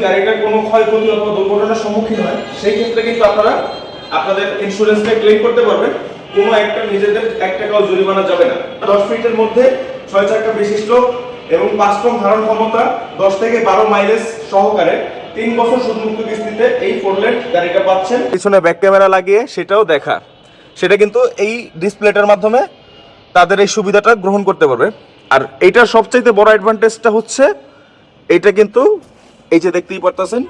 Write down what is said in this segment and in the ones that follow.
গাড়িটার কোনো ক্ষয়ক্ষতি অথবা দুর্ঘটনার সম্মুখীন হয় সেই ক্ষেত্রে কিন্তু আপনারা আপনাদের ইন্স্যুরেন্সটা ক্লেম করতে পারবেন। কোনো একটা নিজেদের 1 টাকাও জরিমানা যাবে না। 10 ফিটের মধ্যে 6 চাকা বিশিষ্ট এবং 5 টন ধারণ ক্ষমতা, 10 থেকে 12 মাইলেজ সহকারে 3 বছর সুদমুক্ত কিস্তিতে এই 4 লেন গাড়িটা পাচ্ছেন। পিছনে ব্যাক ক্যামেরা লাগিয়ে সেটাও দেখা, সেটা কিন্তু এই ডিসপ্লেটার মাধ্যমে তাদের এই সুবিধাটা গ্রহণ করতে পারবে। আর এইটার সবচাইতে বড় অ্যাডভান্টেজটা হচ্ছে এইটা কিন্তু এই যে দেখতেই পারতেছেন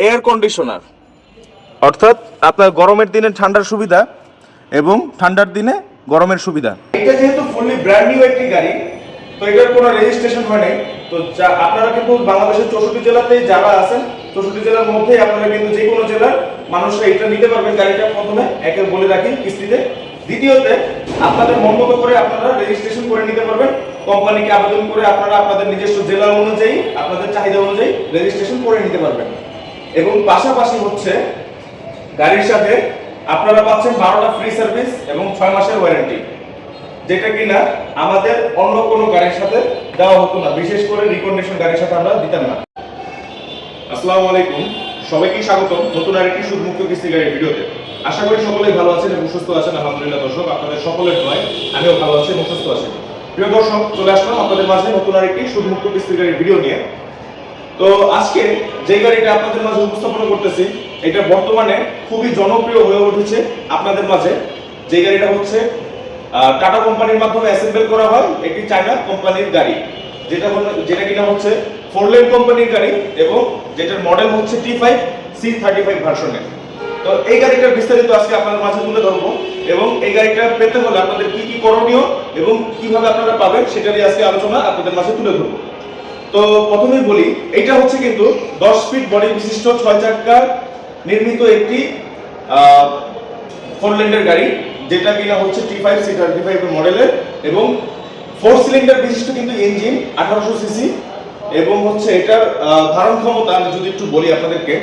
এয়ার কন্ডিশনার, অর্থাৎ আপনার গরমের দিনে ঠান্ডার সুবিধা এবং ঠান্ডার দিনে গরমের সুবিধা। এটা যেহেতু ফুললি ব্র্যান্ড নিউ একটি গাড়ি, তো এটার কোনো রেজিস্ট্রেশন হয় নাই। তো আপনারা কিন্তু বাংলাদেশের 64 জেলাতে যারা আছেন, 64 জেলার মধ্যে আপনারা কিন্তু যে কোনো জেলার মানুষরা এটা নিতে পারবেন। গাড়িটা প্রথমে একে বলে রাখি কিস্তিতে, দ্বিতীয়তে আপনাদের মন মতো করে আপনারা রেজিস্ট্রেশন করে নিতে পারবেন। কোম্পানিকে আবেদন করে আপনারা আপনাদের নিজস্ব জেলা অনুযায়ী আপনাদের চাহিদা অনুযায়ী রেজিস্ট্রেশন করে নিতে পারবেন। এবং পাশাপাশি হচ্ছে গাড়ির সাথে আপনারা পাচ্ছেন 12টা ফ্রি সার্ভিস এবং 6 মাসের ওয়ারেন্টি, যেটা কিনা আমাদের অন্য কোনো গাড়ির সাথে দেওয়া হতো না, বিশেষ করে রিকন্ডিশন গাড়ির সাথে আমরা দিতাম না। আসসালামু আলাইকুম, সবাইকে স্বাগত নতুন আরেকটি সুদমুক্ত কিস্তি গাড়ির ভিডিওতে। আশা করি সকলেই ভালো আছেন এবং সুস্থ আছেন। আলহামদুলিল্লাহ দর্শক, আপনাদের সকলের দোয়ায় আমিও ভালো আছি এবং সুস্থ আছি। প্রিয় দর্শক, চলে আসলাম আপনাদের মাঝে নতুন আরেকটি সুদমুক্ত কিস্তি গাড়ির ভিডিও নিয়ে। তো আজকে যে গাড়িটা আপনাদের মাঝে উপস্থাপন করতেছি, এটা বর্তমানে খুবই জনপ্রিয় হয়ে উঠেছে আপনাদের মাঝে। যে গাড়িটা হচ্ছে টাটা কোম্পানির মাধ্যমে অ্যাসেম্বল করা হয় একটি চায়না কোম্পানির গাড়ি, যেটা কিনা হচ্ছে 4 লেন কোম্পানির গাড়ি এবং যেটার মডেল হচ্ছে T5 C35 ভার্সনের। তো এই গাড়িটার বিস্তারিত আজকে আপনাদের মাঝে তুলে ধরবো এবং এই গাড়িটা পেতে হলে আপনাদের কি কি করণীয় এবং কিভাবে আপনারা পাবেন সেটা নিয়ে আজকে আলোচনা আপনাদের মাঝে তুলে ধরবো। তো প্রথমেই বলি, এটা হচ্ছে কিন্তু 10 ফিট বডি বিশিষ্ট 6 চাকার নির্মিত একটি 4 লেনের গাড়ি, যেটা কিনা হচ্ছে T5 C35 মডেলের এবং 4 সিলিন্ডার বিশিষ্ট কিন্তু ইঞ্জিন 1800 সিসি এবং হচ্ছে এটার ধারণ ক্ষমতা আমি যদি একটু বলি আপনাদেরকে,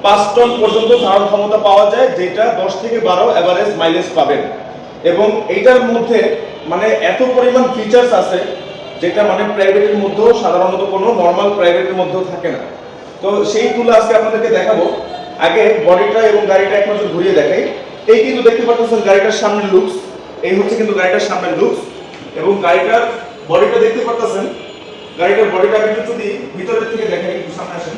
5 টন পর্যন্ত ধারণ ক্ষমতা পাওয়া যায়, যেটা 10 থেকে 12 এভারেজ মাইলেজ পাবেন। এবং এইটার মধ্যে মানে এত পরিমাণ ফিচার্স আছে যেটা মানে প্রাইভেটের মধ্যেও সাধারণত কোনো নরমাল প্রাইভেটের মধ্যেও থাকে না। তো সেই তুলে আজকে আপনাদেরকে দেখাবো। আগে বডিটা এবং গাড়িটা এক নজর ঘুরিয়ে দেখাই। এই কিন্তু দেখতে পাচ্ছেন গাড়িটার সামনের লুকস, এই হচ্ছে কিন্তু গাড়িটার সামনের লুকস এবং গাড়িটার বডিটা দেখতে পাচ্ছেন। গাড়িটার বডিটা একটু যদি ভিতরের থেকে দেখাই, একটু সামনে আসেন।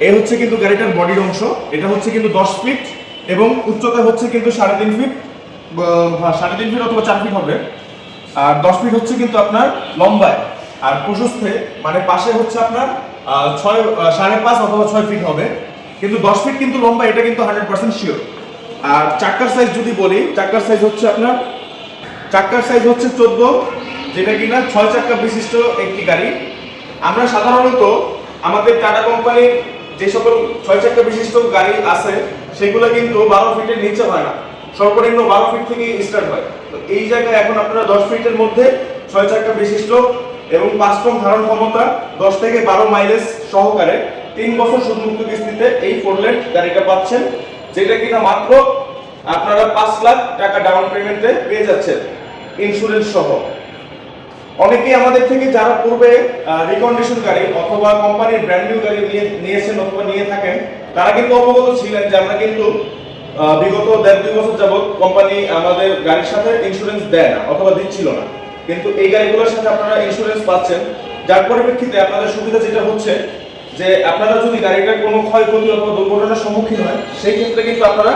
এই হচ্ছে কিন্তু গাড়িটার বডির অংশ। এটা হচ্ছে কিন্তু 10 ফিট এবং উচ্চতা হচ্ছে কিন্তু 3.5 ফিট, 3.5 ফিট অথবা 4 ফিট হবে। আর 10 ফিট হচ্ছে কিন্তু আপনার লম্বায়, আর প্রশস্তে মানে পাশে হচ্ছে আপনার 5.5 অথবা 6 ফিট হবে, কিন্তু 10 ফিট কিন্তু লম্বা, এটা কিন্তু 100% শিওর। আর চাকার সাইজ যদি বলি, চাকার সাইজ হচ্ছে 14, যেটা কিনা 6 চাকা বিশিষ্ট একটি গাড়ি। আমরা সাধারণত আমাদের টাটা কোম্পানির যে সকল 6 চাকা বিশিষ্ট গাড়ি আছে সেগুলো কিন্তু 12 ফিটের নিচে হয় না, সর্বনিম্ন 12 ফিট থেকে স্টার্ট হয়। তো এই জায়গায় এখন আপনারা 10 ফিটের মধ্যে 6 চাকা বিশিষ্ট এবং 5 টন ধারণ ক্ষমতা, 10 থেকে 12 মাইলেজ সহকারে 3 বছর সুদমুক্ত কিস্তিতে এই 4 লেন গাড়িটা পাচ্ছেন, যেটা কিনা মাত্র আপনারা 5 লাখ টাকা ডাউন পেমেন্টে পেয়ে যাচ্ছেন ইন্স্যুরেন্স সহ। অনেকেই আমাদের থেকে যারা পূর্বে রিকন্ডিশন গাড়ি অথবা কোম্পানির ব্র্যান্ড নিউ গাড়ি নিয়েছেন অথবা নিয়ে থাকেন, তারা কিন্তু অবগত ছিলেন যে আমরা কিন্তু বিগত 1.5-2 বছর যাবত কোম্পানি আমাদের গাড়ির সাথে ইন্স্যুরেন্স দেয় না অথবা দিচ্ছিল না, কিন্তু এই গাড়িগুলোর সাথে আপনারা ইন্স্যুরেন্স পাচ্ছেন। যার পরিপ্রেক্ষিতে আপনাদের সুবিধা যেটা হচ্ছে যে আপনারা যদি গাড়িটার কোনো ক্ষয়ক্ষতি অথবা দুর্ঘটনার সম্মুখীন হয় সেই ক্ষেত্রে কিন্তু আপনারা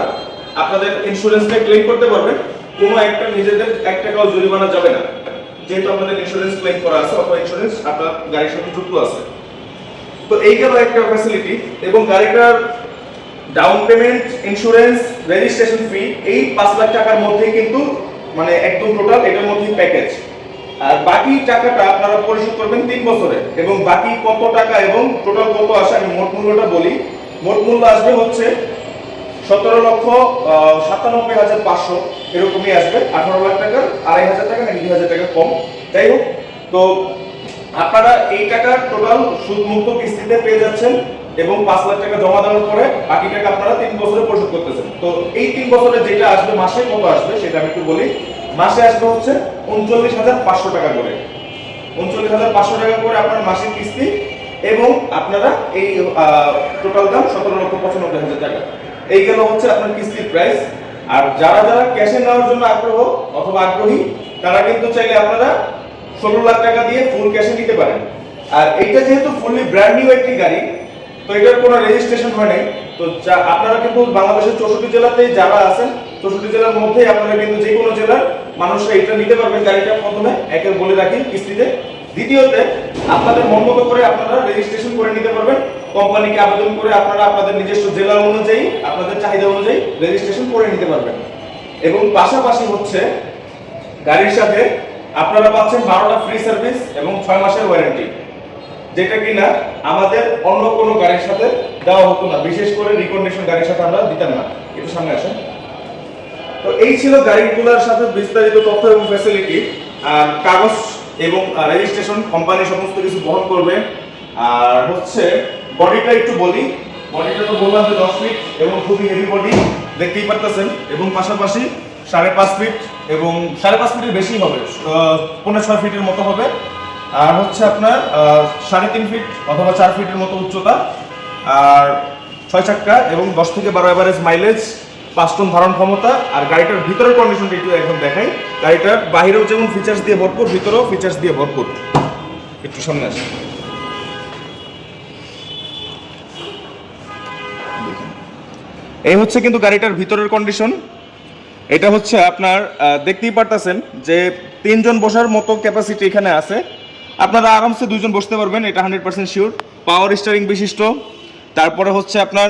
আপনাদের ইন্স্যুরেন্সটা ক্লেম করতে পারবেন। কোনো একটা নিজেদের 1 টাকাও জরিমানা যাবে না, যেহেতু আপনাদের ইন্স্যুরেন্স ক্লেম করা আছে অথবা ইন্স্যুরেন্স আপনার গাড়ির সাথে যুক্ত আছে। তো এই গেল একটা ফ্যাসিলিটি। এবং গাড়িটার down payment, insurance, registration fee এই 5 লাখ টাকার মধ্যে কিন্তু মানে একদম টোটাল এটার মধ্যে প্যাকেজ। আর বাকি টাকাটা আপনারা পরিশোধ করবেন 3 বছরে। এবং বাকি কত টাকা এবং টোটাল কত আসে আমি মোট মূল্যটা বলি। মোট মূল্য আসবে হচ্ছে 17,97,500 এরকমই আসবে। 18 লাখ টাকার 2,500 টাকা নাকি 2,000 টাকা কম, যাই হোক। তো আপনারা এই টাকা টোটাল সুদমুক্ত কিস্তিতে পেয়ে যাচ্ছেন এবং 5 লাখ টাকা জমা দেওয়ার পরে বাকি টাকা আপনারা 3 বছরে পরিশোধ করতেছেন। তো এই 3 বছরে যেটা আসবে মাসে কত আসবে সেটা আমি একটু বলি। মাসে আসবে হচ্ছে 39,500 টাকা করে, 39,500 টাকা করে আপনার মাসিক কিস্তি এবং আপনারা এই টোটাল দাম 17,95,000 টাকা। এই গেল হচ্ছে আপনার কিস্তির প্রাইস। আর যারা যারা ক্যাশে নেওয়ার জন্য আগ্রহী তারা কিন্তু চাইলে আপনারা 16 লাখ টাকা দিয়ে ফুল ক্যাশে নিতে পারেন। আর এইটা যেহেতু ফুললি ব্র্যান্ড নিউ একটি গাড়ি, তো এটার কোনো রেজিস্ট্রেশন হয় নাই। তো আপনারা কিন্তু বাংলাদেশের 64 জেলাতেই যারা আছেন, 64 জেলার মধ্যেই আপনারা কিন্তু যে কোনো জেলার মানুষরা এটা নিতে পারবেন। গাড়িটা প্রথমে একে বলে রাখি কিস্তিতে, দ্বিতীয়তে আপনাদের মন মতো করে আপনারা রেজিস্ট্রেশন করে নিতে পারবেন। কোম্পানিকে আবেদন করে আপনারা আপনাদের নিজস্ব জেলা অনুযায়ী আপনাদের চাহিদা অনুযায়ী রেজিস্ট্রেশন করে নিতে পারবেন। এবং পাশাপাশি হচ্ছে গাড়ির সাথে আপনারা পাচ্ছেন 12টা ফ্রি সার্ভিস এবং 6 মাসের ওয়ারেন্টি, যেটা কিনা আমাদের অন্য কোনো গাড়ির সাথে দেওয়া হতো না। বিশেষ করে রিকন্ডিশন গাড়ির সাথে আমরা দিতাম না। একটু সামনে আসেন। তো এই ছিল গাড়িগুলোর সাথে বিস্তারিত তথ্য এবং ফ্যাসিলিটি। আর কাগজ এবং রেজিস্ট্রেশন কোম্পানি সমস্ত কিছু বহন করবে। আর হচ্ছে বডিটা একটু বলি, বডিটা তো বললাম যে 10 ফিট এবং খুবই হেভি বডি দেখতেই পারতেছেন, এবং পাশাপাশি 5.5 ফিট এবং 5.5 ফিটের বেশি হবে, 5.5 ফিটের মতো হবে। আর হচ্ছে আপনার 3.5 ফিট অথবা 4 ফিটের মতো উচ্চতা, আর 6 চাক্কা এবং 10 থেকে 12 এভারেজ মাইলেজ, 5 টন ধারণ ক্ষমতা। আর গাড়িটার ভিতরের কন্ডিশনটা একটু এখন দেখাই। গাড়িটার বাহিরেও যেমন ফিচার্স দিয়ে ভরপুর, ভিতরেও ফিচার্স দিয়ে ভরপুর। একটু সামনে আসে। এই হচ্ছে কিন্তু গাড়িটার ভিতরের কন্ডিশন। এটা হচ্ছে আপনার দেখতেই পারতেছেন যে 3 জন বসার মতো ক্যাপাসিটি এখানে আছে। আপনারা আরামসে 2 জন বসতে পারবেন, এটা 100% শিওর। পাওয়ার স্টিয়ারিং বিশিষ্ট। তারপরে হচ্ছে আপনার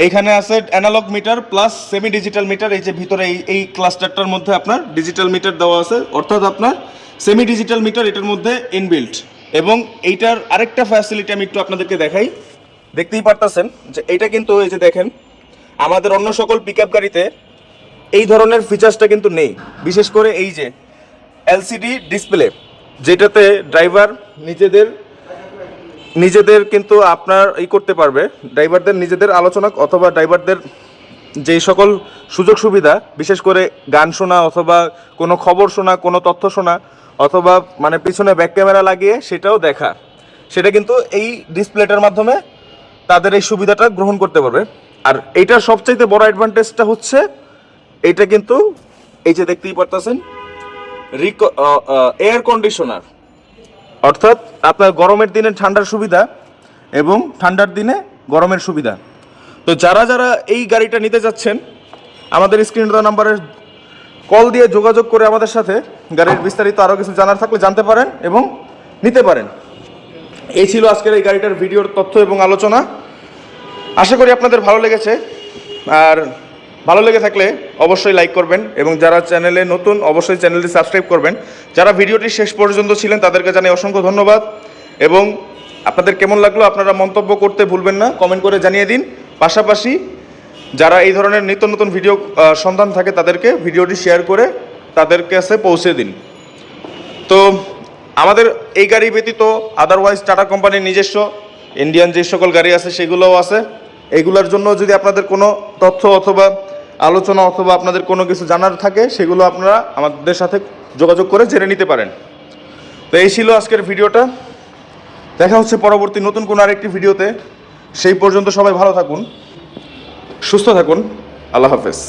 এইখানে আছে analogue meter plus semi digital meter. এই যে ভিতরে এই ক্লাস্টারটার মধ্যে আপনার ডিজিটাল মিটার দেওয়া আছে, অর্থাৎ আপনার সেমি ডিজিটাল মিটার এটার মধ্যে ইনবিল্ট। এবং এইটার আরেকটা ফ্যাসিলিটি আমি একটু আপনাদেরকে দেখাই। দেখতেই পারতেছেন যে এইটা কিন্তু এই যে দেখেন আমাদের অন্য সকল পিকআপ গাড়িতে এই ধরনের ফিচার্সটা কিন্তু নেই। বিশেষ করে এই যে এলসিডি ডিসপ্লে, যেটাতে ড্রাইভার নিজেদের কিন্তু আপনার করতে পারবে, ড্রাইভারদের নিজেদের আলোচনা অথবা ড্রাইভারদের যেই সকল সুযোগ সুবিধা, বিশেষ করে গান শোনা অথবা কোনো খবর শোনা, কোনো তথ্য শোনা, অথবা মানে পিছনে ব্যাক ক্যামেরা লাগিয়ে সেটাও দেখা, সেটা কিন্তু এই ডিসপ্লেটার মাধ্যমে তাদের এই সুবিধাটা গ্রহণ করতে পারবে। আর এইটার সবচাইতে বড় অ্যাডভান্টেজটা হচ্ছে এইটা কিন্তু এই যে দেখতেই পারতেছেন এয়ার কন্ডিশনার, অর্থাৎ আপনার গরমের দিনে ঠান্ডার সুবিধা এবং ঠান্ডার দিনে গরমের সুবিধা। তো যারা যারা এই গাড়িটা নিতে যাচ্ছেন আমাদের স্ক্রিনে দেওয়া নাম্বারে কল দিয়ে যোগাযোগ করে আমাদের সাথে গাড়ির বিস্তারিত আরও কিছু জানার থাকলে জানতে পারেন এবং নিতে পারেন। এই ছিল আজকের এই গাড়িটার ভিডিওর তথ্য এবং আলোচনা। আশা করি আপনাদের ভালো লেগেছে। আর ভালো লেগে থাকলে অবশ্যই লাইক করবেন এবং যারা চ্যানেলে নতুন অবশ্যই চ্যানেলটি সাবস্ক্রাইব করবেন। যারা ভিডিওটি শেষ পর্যন্ত ছিলেন তাদেরকে জানাই অসংখ্য ধন্যবাদ। এবং আপনাদের কেমন লাগলো আপনারা মন্তব্য করতে ভুলবেন না, কমেন্ট করে জানিয়ে দিন। পাশাপাশি যারা এই ধরনের নিত্য নতুন ভিডিও সন্ধান থাকে তাদেরকে ভিডিওটি শেয়ার করে তাদের কাছে পৌঁছে দিন। তো আমাদের এই গাড়ি ব্যতীত আদারওয়াইজ টাটা কোম্পানির নিজস্ব ইন্ডিয়ান যে সকল গাড়ি আছে সেগুলোও আছে। এইগুলোর জন্য যদি আপনাদের কোনো তথ্য অথবা আলোচনা অথবা আপনাদের কোনো কিছু জানার থাকে সেগুলো আপনারা আমাদের সাথে যোগাযোগ করে জেনে নিতে পারেন। তো এই ছিল আজকের ভিডিওটা। দেখা হচ্ছে পরবর্তী নতুন কোনো আরেকটি ভিডিওতে। সেই পর্যন্ত সবাই ভালো থাকুন, সুস্থ থাকুন। আল্লাহ হাফেজ।